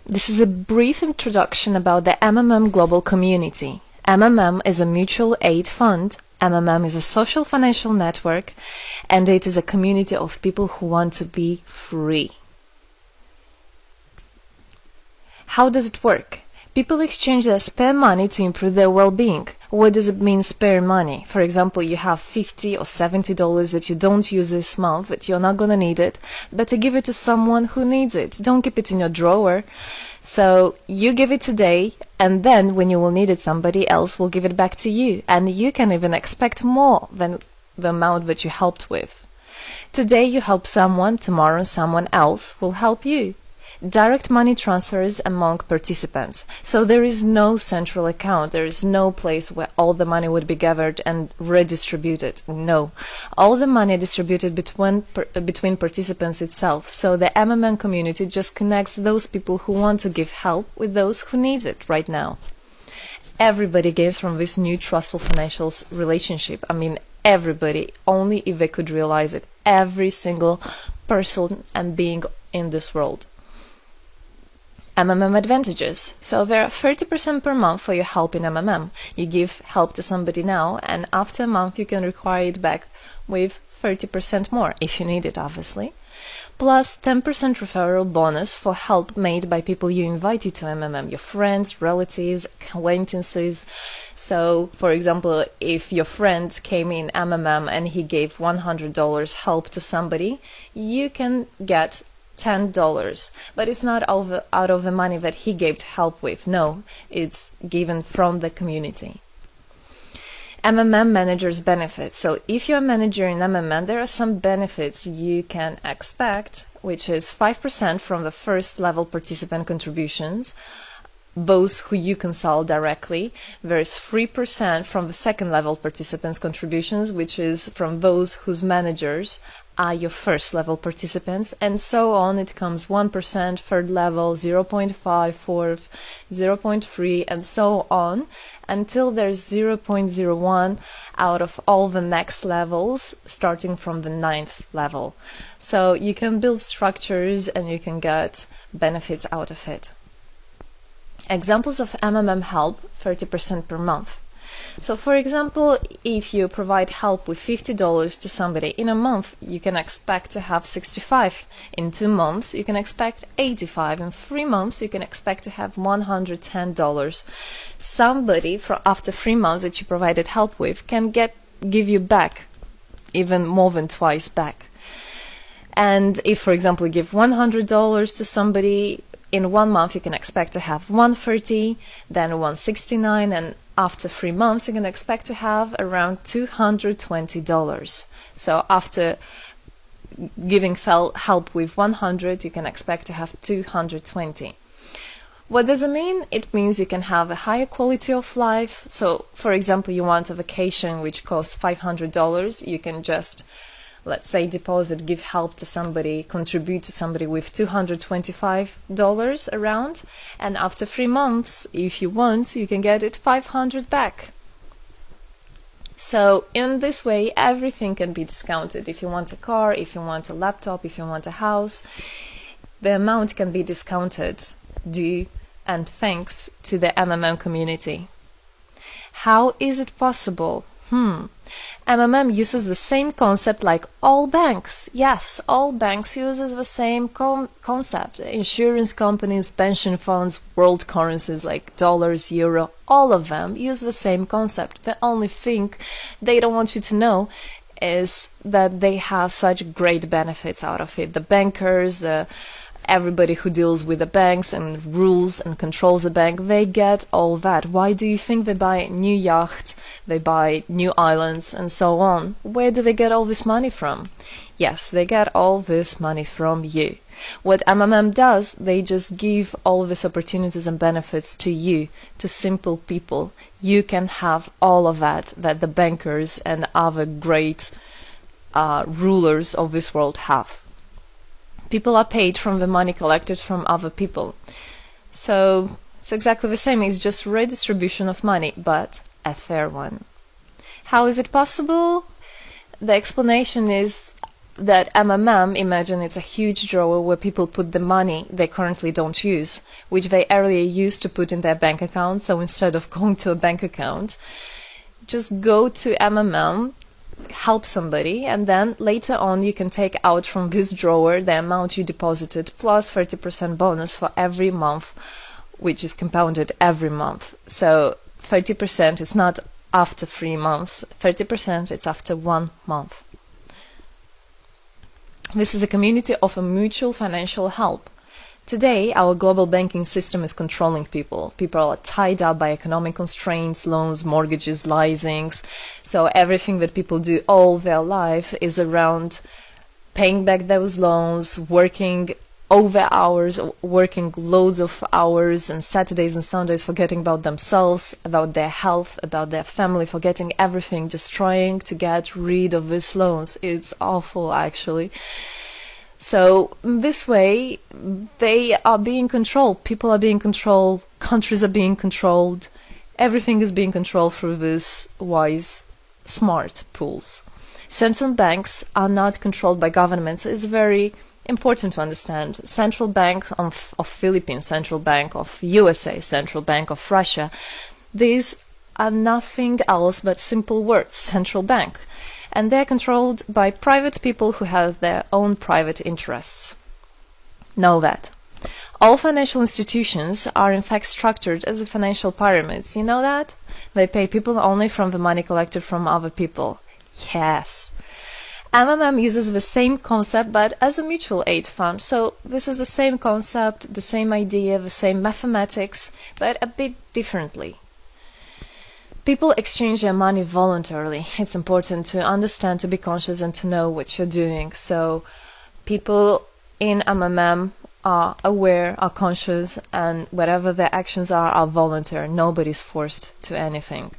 This is a brief introduction about the MMM global community. MMM is a mutual aid fund. MMM is a social financial network, and it is a community of people who want to be free. How does it work? People exchange their spare money to improve their well-being. What does it mean, spare money? For example, you have $50 or $70 that you don't use this month, but you're not gonna need it. Better give it to someone who needs it. Don't keep it in your drawer. So you give it today, and then when you will need it, somebody else will give it back to you. And you can even expect more than the amount that you helped with. Today you help someone, tomorrow someone else will help you. Direct money transfers among participants. So there is no central account. There is no place where all the money would be gathered and redistributed. No. All the money distributed between participants itself. So the MMM community just connects those people who want to give help with those who need it right now. Everybody gains from this new trustful financial relationship. I mean, everybody, only if they could realize it. Every single person and being in this world. MMM advantages. So there are 30% per month for your help in MMM. You give help to somebody now, and after a month you can require it back with 30% more, if you need it, obviously. Plus 10% referral bonus for help made by people you invited to MMM, your friends, relatives, acquaintances. So, for example, if your friend came in MMM and he gave $100 help to somebody, you can get $10, but it's not out of the money that he gave help with. No, it's given from the community. MMM managers benefits. So if you're a manager in MMM, there are some benefits you can expect, which is 5% from the first level participant contributions, those who you consult directly. There's 3% from the second level participants contributions, which is from those whose managers are your first level participants, and so on. It comes 1%, third level, 0.5, fourth, 0.3, and so on, until there's 0.01 out of all the next levels, starting from the 9th level. So you can build structures and you can get benefits out of it. Examples of MMM help, 30% per month. So for example, if you provide help with $50 to somebody in a month, you can expect to have 65. In 2 months, you can expect 85. In 3 months, you can expect to have $110. Somebody after 3 months that you provided help with can give you back even more than twice back. And if, for example, you give $100 to somebody, in 1 month you can expect to have 130, then 169, and after 3 months you can expect to have around $220. So after giving help with 100, you can expect to have 220. What does it mean? It means you can have a higher quality of life. So for example, you want a vacation which costs $500, you can just, let's say, deposit, give help to somebody, contribute to somebody with $225 around, and after 3 months, if you want, you can get it $500 back. So in this way, everything can be discounted. If you want a car, if you want a laptop, if you want a house, the amount can be discounted due and thanks to the MMM community. How is it possible? MMM uses the same concept like all banks. Yes, all banks uses the same concept. Insurance companies, pension funds, world currencies like dollars, euro, all of them use the same concept. The only thing they don't want you to know is that they have such great benefits out of it. The bankers, everybody who deals with the banks and rules and controls the bank, they get all that. Why do you think they buy new yachts, they buy new islands, and so on? Where do they get all this money from? Yes, they get all this money from you. What MMM does, they just give all these opportunities and benefits to you, to simple people. You can have all of that the bankers and other great rulers of this world have. People are paid from the money collected from other people. So it's exactly the same. It's just redistribution of money, but a fair one. How is it possible? The explanation is that MMM, imagine it's a huge drawer where people put the money they currently don't use, which they earlier used to put in their bank account. So instead of going to a bank account, just go to MMM, help somebody, and then later on you can take out from this drawer the amount you deposited plus 30% bonus for every month, which is compounded every month. So 30% is not after 3 months, 30% is after 1 month. This is a community of a mutual financial help. Today, our global banking system is controlling people. People are tied up by economic constraints, loans, mortgages, leasings. So everything that people do all their life is around paying back those loans, working over hours, working loads of hours and Saturdays and Sundays, forgetting about themselves, about their health, about their family, forgetting everything, just trying to get rid of these loans. It's awful, actually. So this way, they are being controlled. People are being controlled. Countries are being controlled. Everything is being controlled through these wise, smart pools. Central banks are not controlled by governments. It's very important to understand. Central Bank of Philippines, Central Bank of USA, Central Bank of Russia. These are nothing else but simple words, central bank. And they're controlled by private people who have their own private interests. Know that. All financial institutions are in fact structured as financial pyramids. You know that? They pay people only from the money collected from other people. Yes. MMM uses the same concept but as a mutual aid fund. So this is the same concept, the same idea, the same mathematics, but a bit differently. People exchange their money voluntarily. It's important to understand, to be conscious, and to know what you're doing. So people in MMM are aware, are conscious, and whatever their actions are voluntary. Nobody's forced to anything.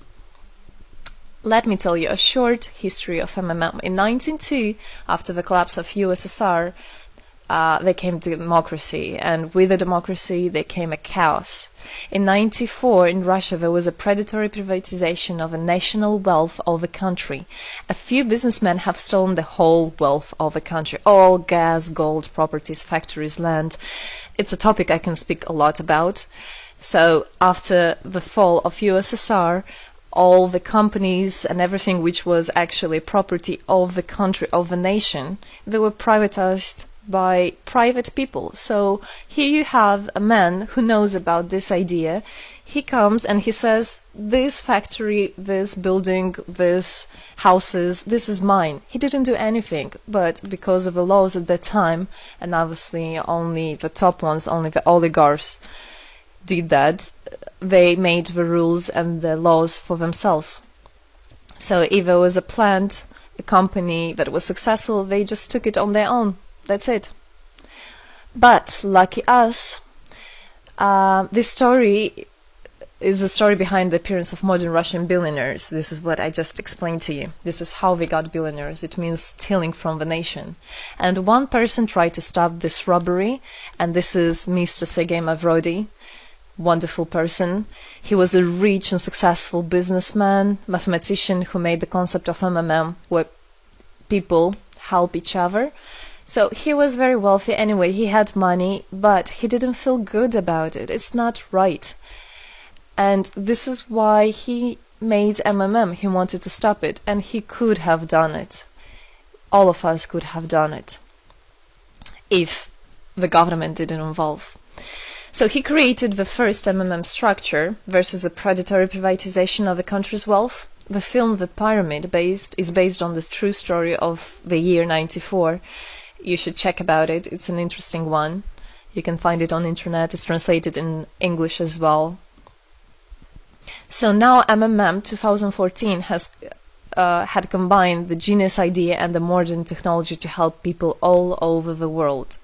Let me tell you a short history of MMM. In 1902, after the collapse of USSR, there came democracy, and with the democracy there came a chaos. In 1994, in Russia, there was a predatory privatization of a national wealth of the country. A few businessmen have stolen the whole wealth of the country, all gas, gold, properties, factories, land. It's a topic I can speak a lot about. So after the fall of USSR, all the companies and everything which was actually property of the country, of the nation, they were privatized by private people. So here you have a man who knows about this idea. He comes and he says, this factory, this building, this houses, this is mine. He didn't do anything, but because of the laws at that time, and obviously only the top ones, only the oligarchs did that, they made the rules and the laws for themselves. So if there was a plant, a company that was successful, they just took it on their own. That's it. But lucky us, this story is the story behind the appearance of modern Russian billionaires. This is what I just explained to you. This is how they got billionaires. It means stealing from the nation. And one person tried to stop this robbery, and this is Mr. Sergei Mavrodi. Wonderful person. He was a rich and successful businessman, mathematician who made the concept of MMM, where people help each other. So he was very wealthy anyway, he had money, but he didn't feel good about it. It's not right. And this is why he made MMM. He wanted to stop it, and he could have done it. All of us could have done it if the government didn't involve. So he created the first MMM structure versus the predatory privatization of the country's wealth. The film The Pyramid is based on this true story of the year 94. You should check about it. It's an interesting one. You can find it on internet. It's translated in English as well. So now MMM 2014 has had combined the genius idea and the modern technology to help people all over the world.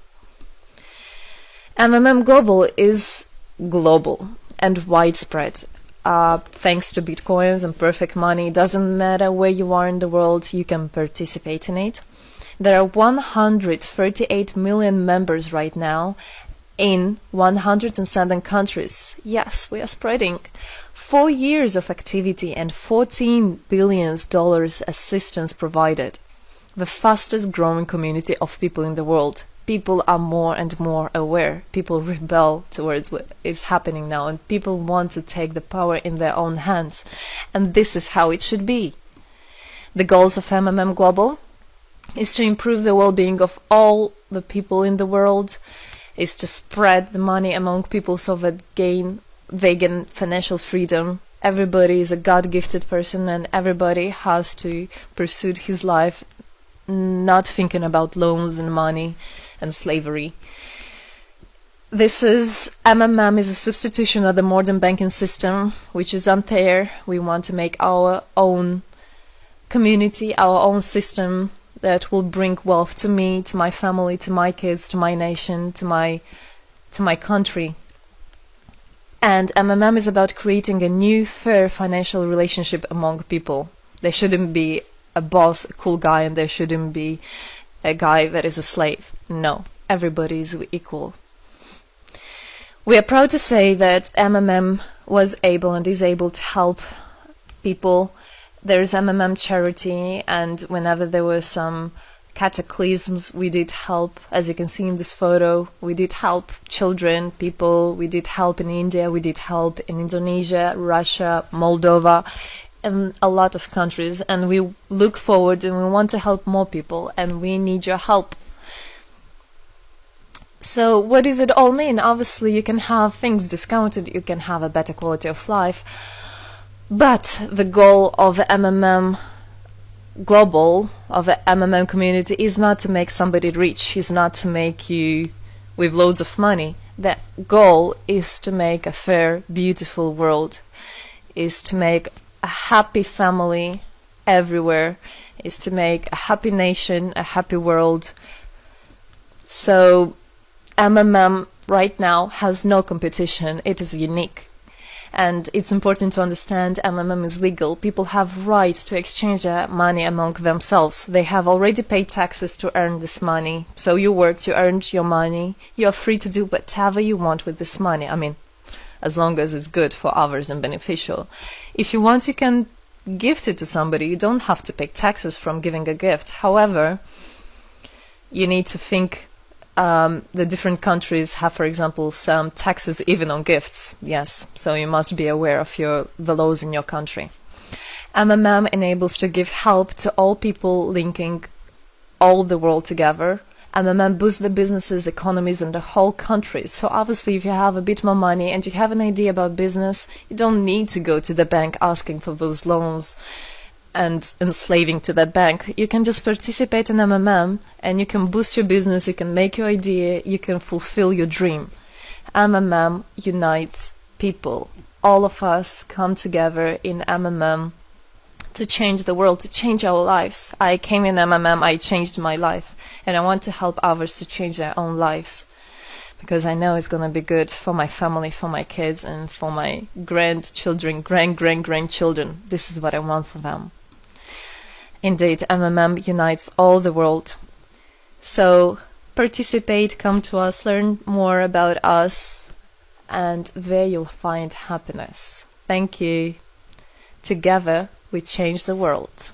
MMM Global is global and widespread. Thanks to Bitcoins and perfect money, doesn't matter where you are in the world, you can participate in it. There are 138 million members right now in 107 countries. Yes, we are spreading. 4 years of activity and $14 billion assistance provided. the fastest growing community of people in the world. People are more and more aware. People rebel towards what is happening now, and people want to take the power in their own hands. And this is how it should be. The goals of MMM Global is to improve the well-being of all the people in the world, is to spread the money among people so that they gain financial freedom. Everybody is a God-gifted person, and everybody has to pursue his life not thinking about loans and money and slavery. This is MMM is a substitution of the modern banking system, which is unfair. We want to make our own community, our own system that will bring wealth to me, to my family, to my kids, to my nation, to my country. And MMM is about creating a new, fair financial relationship among people. There shouldn't be a boss, a cool guy, and there shouldn't be a guy that is a slave. No, everybody is equal. We are proud to say that MMM was able and is able to help people. There is MMM charity, and whenever there were some cataclysms, we did help. As you can see in this photo, we did help children, people. We did help in India, we did help in Indonesia, Russia, Moldova, and a lot of countries. And we look forward and we want to help more people, and we need your help. So what does it all mean? Obviously, you can have things discounted, you can have a better quality of life, but the goal of the MMM Global, of the MMM community, is not to make somebody rich, is not to make you with loads of money. The goal is to make a fair, beautiful world, is to make a happy family everywhere, is to make a happy nation, a happy world. So MMM right now has no competition, it is unique. And it's important to understand MMM is legal. People have right to exchange their money among themselves. They have already paid taxes to earn this money. So you worked, you earned your money. You are free to do whatever you want with this money. I mean, as long as it's good for others and beneficial. If you want, you can gift it to somebody. You don't have to pay taxes from giving a gift. However, you need to think the different countries have, for example, some taxes even on gifts. Yes, so you must be aware of the laws in your country. MMM enables to give help to all people, linking all the world together. MMM boosts the businesses, economies, and the whole country. So obviously, if you have a bit more money and you have an idea about business, you don't need to go to the bank asking for those loans and enslaving to that bank. You can just participate in MMM and you can boost your business, you can make your idea, you can fulfill your dream. MMM unites people. All of us come together in MMM to change the world, to change our lives. I came in MMM, I changed my life, and I want to help others to change their own lives, because I know it's going to be good for my family, for my kids, and for my grandchildren, grandchildren. This is what I want for them. Indeed, MMM unites all the world. So participate, come to us, learn more about us, and there you'll find happiness. Thank you. Together, we change the world.